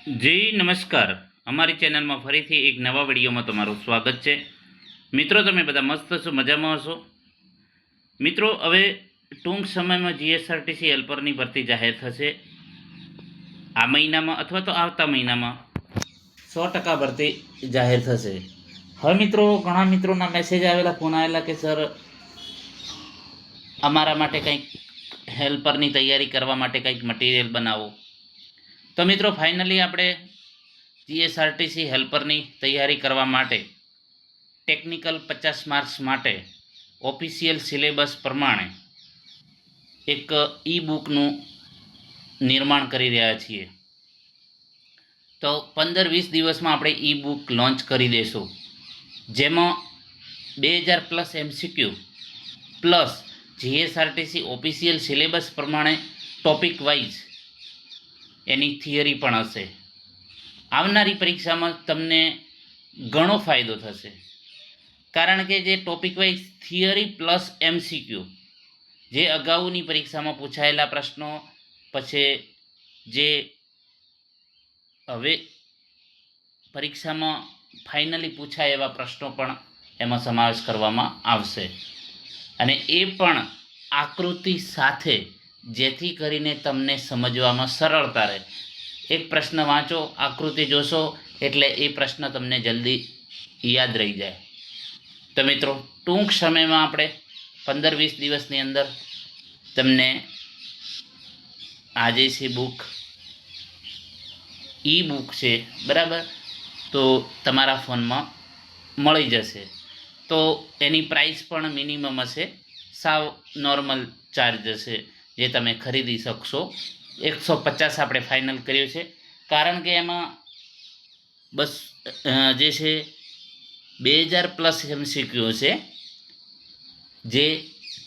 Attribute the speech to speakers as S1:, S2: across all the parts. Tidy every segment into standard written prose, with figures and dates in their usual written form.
S1: જી નમસ્કાર. અમારી ચેનલમાં ફરીથી એક નવા વિડીયોમાં તમારું સ્વાગત છે. મિત્રો, તમે બધા મસ્ત હશો, મજામાં હશો. મિત્રો, હવે ટૂંક સમયમાં જીએસઆરટીસી હેલ્પરની ભરતી જાહેર થશે. આ મહિનામાં અથવા તો આવતા મહિનામાં 100% ભરતી જાહેર થશે. હવે મિત્રો, ઘણા મિત્રોના મેસેજ આવેલા, ફોન આવેલા કે સર અમારા માટે કંઈક હેલ્પરની તૈયારી કરવા માટે કંઈક મટીરિયલ બનાવો. તો મિત્રો, ફાઇનલી આપણે જીએસઆરટીસી હેલ્પરની તૈયારી કરવા માટે ટેકનિકલ 50 માર્ક્સ માટે ઓફિશિયલ સિલેબસ પ્રમાણે એક ઈ બુકનું નિર્માણ કરી રહ્યા છીએ. તો 15-20 દિવસમાં આપણે ઈ બુક લોન્ચ કરી દઈશું, જેમાં 2000+ MCQ plus GSRTC official syllabus પ્રમાણે ટોપિક વાઇઝ એની થિયરી પણ હશે. આવનારી પરીક્ષામાં તમને ઘણો ફાયદો થશે, કારણ કે જે topic wise theory plus MCQ, જે અગાઉની પરીક્ષામાં પૂછાયેલા પ્રશ્નો, પછી જે હવે પરીક્ષામાં ફાઇનલી પૂછાય એવા પ્રશ્નો પણ એમાં સમાવેશ કરવામાં આવશે, અને એ પણ આકૃતિ સાથે, જેથી કરીને તમને સમજવામાં સરળતા રહે. એક પ્રશ્ન વાંચો, આકૃતિ જોશો એટલે એ પ્રશ્ન તમને જલ્દી યાદ રહી જાય. તો મિત્રો, ટૂંક સમયમાં આપણે 15-20 દિવસની અંદર તમને આજે છે બુક, ઈ બુક છે, બરાબર, તો તમારા ફોનમાં મળી જશે. તો એની પ્રાઇસ પણ મિનિમમ હશે, સાવ નોર્મલ ચાર્જ હશે, જે તમે ખરીદી શકશો. 150 આપણે ફાઇનલ કર્યું છે, કારણ કે એમાં બસ જે છે 2000+ MCQ છે, જે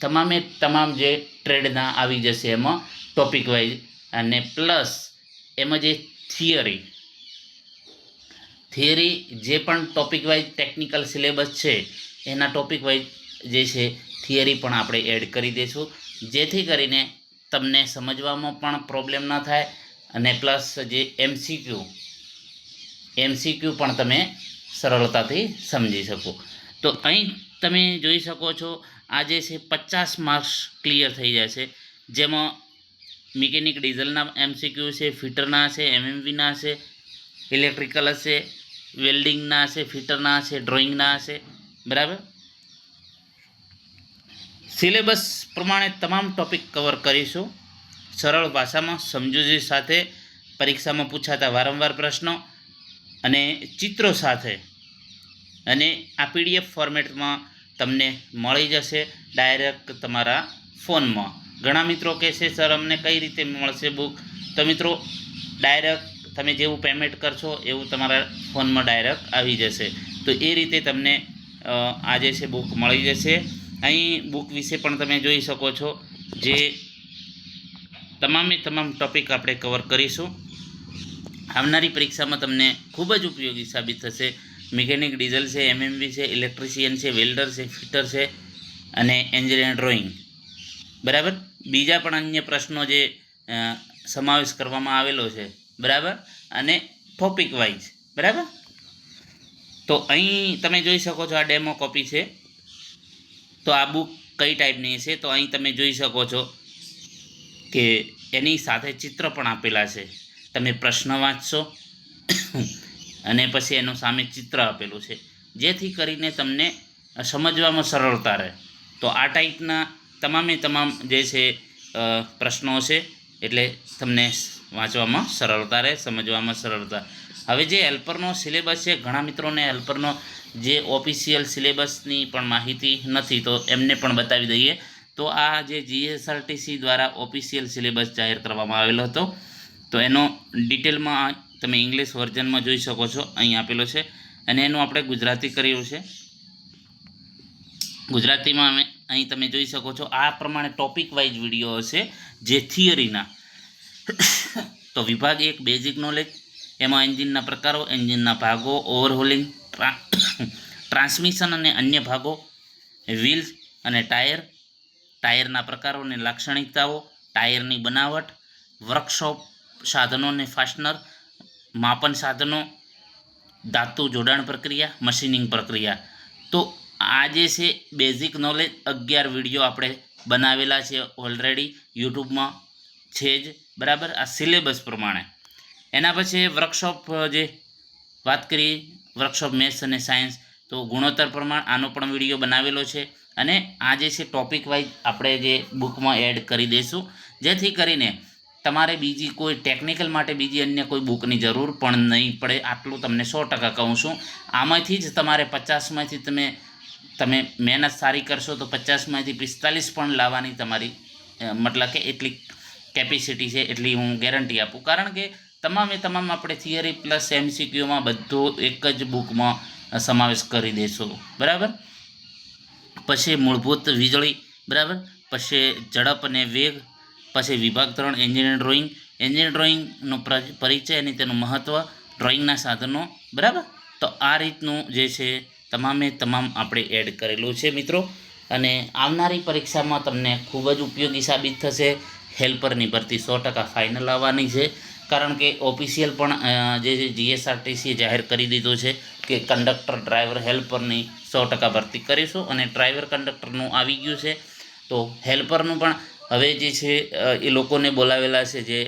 S1: તમામ જે ટ્રેડના આવી જશે એમાં ટોપિક વાઇઝ, અને પ્લસ એમાં જે થિયરી જે પણ ટોપિક વાઇઝ ટેકનિકલ સિલેબસ છે એના ટોપિક વાઇઝ જે છે થિયરી પણ આપણે એડ કરી દઈશું, જેથી કરીને તમને સમજવામાં પણ પ્રોબ્લેમ ન થાય, અને પ્લસ જે MCQ પણ તમે સરળતાથી સમજી શકો. તો અહીં તમે જોઈ શકો છો, આ જે છે 50 માર્ક્સ ક્લિયર થઈ જશે, જેમાં મિકેનિક ડીઝલના MCQ છે, ફિટરના છે, MMVના છે, ઇલેક્ટ્રિકલ હશે, વેલ્ડિંગના હશે, ફિટરના હશે, ડ્રોઈંગના હશે, બરાબર. સિલેબસ પ્રમાણે તમામ ટોપિક કવર કરીશું, સરળ ભાષામાં, સમજૂતી સાથે, પરીક્ષામાં પૂછાતા વારંવાર પ્રશ્નો અને ચિત્રો સાથે, અને આ PDF ફોર્મેટમાં તમને મળી જશે ડાયરેક્ટ તમારા ફોનમાં. ઘણા મિત્રો કહેશે સર અમને કઈ રીતે મળશે બુક? તો મિત્રો, ડાયરેક્ટ તમે જેવું પેમેન્ટ કરશો એવું તમારા ફોનમાં ડાયરેક્ટ આવી જશે. તો એ રીતે તમને આજે છે બુક મળી જશે. અહીં બુક વિશે પણ તમે જોઈ શકો છો, જે તમામ ટોપિક આપણે કવર કરીશું. આવનારી પરીક્ષામાં તમને ખૂબ જ ઉપયોગી સાબિત થશે. મિકેનિક ડીઝલ છે, MMV છે, ઇલેક્ટ્રિશિયન છે, વેલ્ડર છે, ફિટર છે, અને એન્જિનિયર ડ્રોઈંગ, બરાબર. બીજા પણ અન્ય પ્રશ્નો જે સમાવેશ કરવામાં આવેલો છે, બરાબર, અને ટોપિક વાઇઝ, બરાબર. તો અહીં તમે જોઈ શકો છો, આ ડેમો કોપી છે. તો આ બુક કઈ ટાઈપની છે, તો અહીં તમે જોઈ શકો છો કે એની સાથે ચિત્ર પણ આપેલા છે. તમે પ્રશ્ન વાંચશો અને પછી એનું સામે ચિત્ર આપેલું છે, જેથી કરીને તમને સમજવામાં સરળતા રહે. તો આ ટાઈપના તમામ જે છે પ્રશ્નો છે, એટલે તમને વાંચવામાં સરળતા રહે, સમજવામાં સરળતા. હવે જે હેલ્પરનો સિલેબસ છે, ઘણા મિત્રોને હેલ્પરનો જે ઓફિશિયલ સિલેબસની પણ માહિતી નથી, તો એમને પણ બતાવી દઈએ. તો આ જે જીએસઆરટીસી દ્વારા ઓફિશિયલ સિલેબસ જાહેર કરવામાં આવેલો હતો, તો એનો ડિટેલમાં તમે ઇંગ્લિશ વર્ઝનમાં જોઈ શકો છો, અહીં આપેલો છે, અને એનું આપણે ગુજરાતી કર્યું છે. ગુજરાતીમાં અહીં તમે જોઈ શકો છો, આ પ્રમાણે ટોપિક વાઇઝ વિડીયો હશે, જે થિયરીના. તો વિભાગ 1 બેઝિક નોલેજ, એમાં એન્જિનના પ્રકારો, એન્જિનના ભાગો, ઓવરહોલિંગ, ટ્રાન્સમિશન અને અન્ય ભાગો, વ્હીલ્સ અને ટાયરના પ્રકારો અને લાક્ષણિકતાઓ, ટાયરની બનાવટ, વર્કશોપ સાધનો અને ફાસ્ટનર, માપન સાધનો, ધાતુ જોડાણ પ્રક્રિયા, મશીનિંગ પ્રક્રિયા. તો આ જે છે બેઝિક નોલેજ 11 વિડીયો આપણે બનાવેલા છે ઓલરેડી, યુટ્યુબમાં છે જ, બરાબર, આ સિલેબસ પ્રમાણે. એના પછી વર્કશોપ જે વાત કરીએ, વર્કશોપ મેથ્સ અને સાયન્સ, તો ગુણોત્તર પ્રમાણ આનો પણ વિડીયો બનાવેલો છે. અને આ જે છે ટોપિક વાઇઝ આપણે જે બુકમાં એડ કરી દઈશું, જેથી કરીને તમારે બીજી કોઈ ટેકનિકલ માટે બીજી અન્ય કોઈ બુકની જરૂર પણ નહીં પડે. આટલું તમને 100% કહું છું. આમાંથી જ તમારે 50માંથી તમે મહેનત સારી કરશો તો 50માંથી 45 પણ લાવવાની તમારી મતલબ કે એટલી કેપેસિટી છે, એટલી હું ગેરંટી આપું. કારણ કે તમામ આપણે થિયરી પ્લસ MCQમાં બધું એક જ બુકમાં સમાવેશ કરી દઈશું, બરાબર. પછી મૂળભૂત વીજળી, બરાબર, પછી ઝડપ અને વેગ, પછી વિભાગ 3 એન્જિનિયર ડ્રોઈંગનો પરિચય અને તેનું મહત્ત્વ, ડ્રોઈંગના સાધનો, બરાબર. તો આ રીતનું જે છે તમામ આપણે એડ કરેલું છે મિત્રો. અને આવનારી પરીક્ષામાં તમને ખૂબ જ ઉપયોગી સાબિત થશે. હેલ્પરની ભરતી 100% ફાઇનલ આવવાની છે. કારણ કે ઓફિશિયલ પણ જે GSRTC જાહેર કરી દીધું છે કે કંડક્ટર, ડ્રાઈવર, હેલ્પરની 100% ભરતી કરીશું. અને ડ્રાઈવર કંડક્ટરનું આવી ગયું છે, તો હેલ્પરનું પણ હવે જે છે એ લોકોને બોલાવેલા છે, જે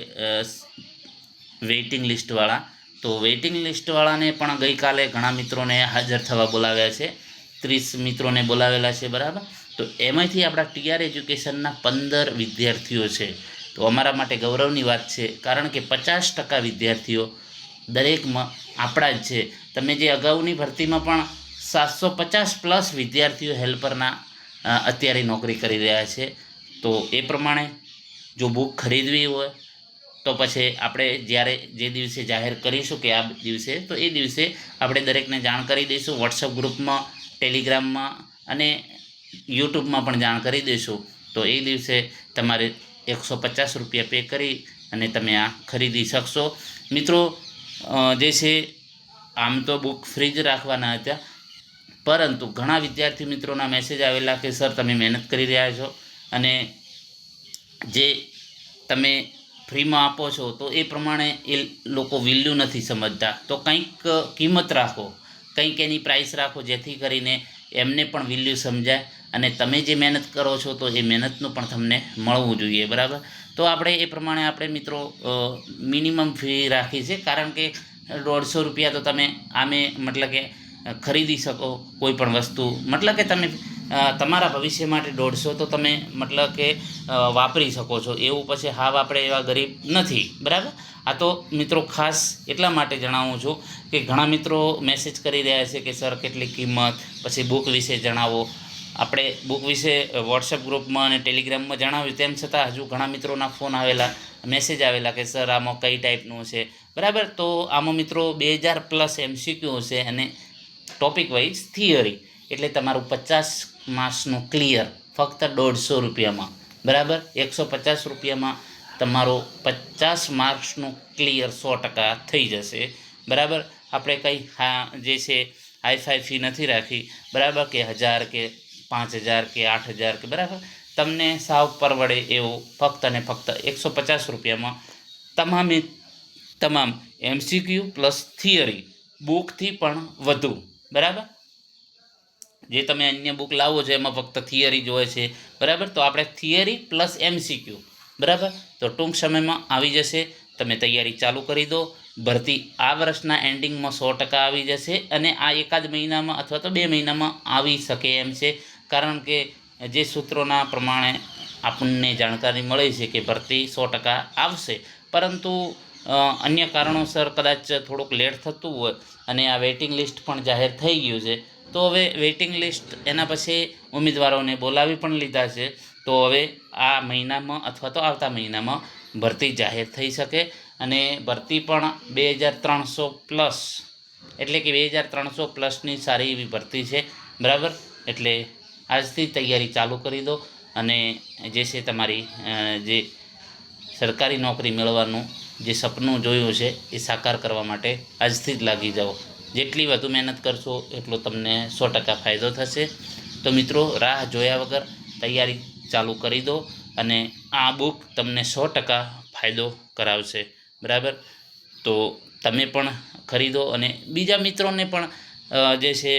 S1: વેઇટિંગ લિસ્ટવાળા. તો વેઇટિંગ લિસ્ટવાળાને પણ ગઈકાલે ઘણા મિત્રોને હાજર થવા બોલાવ્યા છે, 30 મિત્રોને બોલાવેલા છે, બરાબર. તો એમાંથી આપણા TR એજ્યુકેશનના 15 વિદ્યાર્થીઓ છે. તો અમારા માટે ગૌરવની વાત છે, કારણ કે 50% વિદ્યાર્થીઓ દરેકમાં આપણા જ છે. તમે જે અગાઉની ભરતીમાં પણ 750+ વિદ્યાર્થીઓ હેલ્પરના અત્યારે નોકરી કરી રહ્યા છે. તો એ પ્રમાણે જો બુક ખરીદવી હોય તો પછી આપણે જ્યારે જે દિવસે જાહેર કરીશું કે આ દિવસે, તો એ દિવસે આપણે દરેકને જાણ કરી દઈશું. વોટ્સઅપ ગ્રુપમાં, ટેલિગ્રામમાં અને યુટ્યુબમાં પણ જાણ કરી દઈશું. તો એ દિવસે તમારે 150 રૂપિયા પે કરી અને તમે આ ખરીદી શકશો. મિત્રો જે છે આમ તો બુક ફ્રી જ રાખવાના હતા, પરંતુ ઘણા વિદ્યાર્થી મિત્રોના મેસેજ આવેલા કે સર તમે મહેનત કરી રહ્યા છો અને જે તમે ફ્રીમાં આપો છો તો એ પ્રમાણે એ લોકો વેલ્યુ નથી સમજતા. તો કંઈક કિંમત રાખો, કંઈક એની પ્રાઇસ રાખો, જેથી કરીને એમને પણ વેલ્યુ સમજાય અને તમે જે મહેનત કરો છો તો એ મહેનતનું પણ તમને મળવું જોઈએ, બરાબર. તો આપણે એ પ્રમાણે આપણે મિત્રો મિનિમમ ફી રાખી છે, કારણ કે 150 રૂપિયા તો તમે આમે મતલબ કે ખરીદી શકો કોઈ પણ વસ્તુ. મતલબ કે તમે તમારા ભવિષ્ય માટે 150 તો તમે મતલબ કે વાપરી શકો છો. એવું પછી હાવ આપણે એવા ગરીબ નથી, બરાબર. આ તો મિત્રો ખાસ એટલા માટે જણાવું છું કે ઘણા મિત્રો મેસેજ કરી રહ્યા છે કે સર કેટલી કિંમત, પછી બુક વિશે જણાવો. આપણે બુક વિશે વોટ્સએપ ગ્રુપમાં અને ટેલિગ્રામમાં જણાવ્યું, તેમ છતાં હજુ ઘણા મિત્રોના ફોન આવેલા, મેસેજ આવેલા કે સર આમાં કઈ ટાઈપનું છે, બરાબર. તો આમાં મિત્રો 2000+ MCQ છે અને ટોપિક વાઇઝ થિયરી, એટલે તમારું 50 માર્ક્સનું ક્લિયર ફક્ત 150 રૂપિયામાં, બરાબર. 150 રૂપિયામાં તમારો 50 માર્ક્સનું ક્લિયર 100% થઈ જશે, બરાબર. આપણે કંઈ જે છે હાઈફાઈ ફી નથી રાખી, બરાબર, કે 1000 કે 5000 કે 8000 કે, બરાબર. તમને સાવ પરવડે એવું ફક્ત અને ફક્ત 150 રૂપિયામાં તમામ MCQ પ્લસ થિયરી બુકથી પણ વધુ, બરાબર. જે તમે અન્ય બુક લાવો છો એમાં ફક્ત થિયરી જ હોય છે, બરાબર. તો આપણે થિયરી પ્લસ MCQ, બરાબર. તો ટૂંક સમયમાં આવી જશે. તમે તૈયારી ચાલુ કરી દો. ભરતી આ વર્ષના એન્ડિંગમાં 100% આવી જશે અને આ એકાદ મહિનામાં અથવા તો 2 મહિનામાં આવી શકે એમ છે, કારણ કે જે સૂત્રોના પ્રમાણે આપણને જાણકારી મળી છે કે ભરતી 100% આવશે, પરંતુ અન્ય કારણોસર કદાચ થોડુંક લેટ થતું હોય અને આ વેઇટિંગ લિસ્ટ પણ જાહેર થઈ ગયું છે. તો હવે વેઇટિંગ લિસ્ટ એના પછી ઉમેદવારોને બોલાવી પણ લીધા છે. તો હવે આ મહિનામાં અથવા તો આવતા મહિનામાં ભરતી જાહેર થઈ શકે અને ભરતી પણ 2300+, એટલે કે 2300+ની સારી એવી ભરતી છે, બરાબર. એટલે આજથી તૈયારી ચાલુ કરી દો અને જે છે તમારી જે સરકારી નોકરી મેળવવાનું જે સપનું જોયું છે એ સાકાર કરવા માટે આજથી જ લાગી જાઓ. જેટલી વધુ મહેનત કરશો એટલો તમને 100% ફાયદો થશે. તો મિત્રો રાહ જોયા વગર તૈયારી ચાલુ કરી દો અને આ બુક તમને 100% ફાયદો કરાવશે, બરાબર. તો તમે પણ ખરીદો અને બીજા મિત્રોને પણ જે છે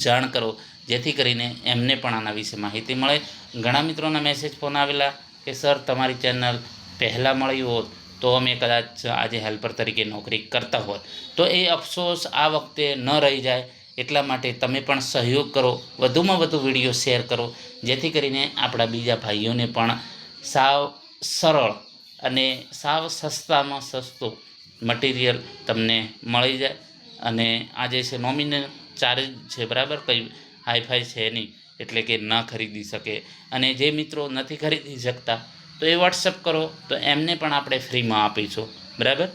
S1: જાણ કરો, જેથી કરીને એમને પણ આના વિશે માહિતી મળે. ઘણા મિત્રોના મેસેજ ફોન આવેલા કે સર તમારી ચેનલ પહેલાં મળી હોત તો અમે કદાચ આજે હેલ્પર તરીકે નોકરી કરતા હોત. તો એ અફસોસ આ વખતે ન રહી જાય એટલા માટે તમે પણ સહયોગ કરો, વધુમાં વધુ વિડીયો શેર કરો, જેથી કરીને આપણા બીજા ભાઈઓને પણ સાવ સરળ અને સાવ સસ્તામાં સસ્તું મટીરિયલ તમને મળી જાય. અને આ જે છે નોમિનલ ચાર્જ છે, બરાબર, કંઈ હાઈફાઈ છે નહીં, એટલે કે ન ખરીદી શકે. અને જે મિત્રો નથી ખરીદી શકતા તો એ વોટ્સઅપ કરો, તો એમને પણ આપણે ફ્રીમાં આપીશું, બરાબર.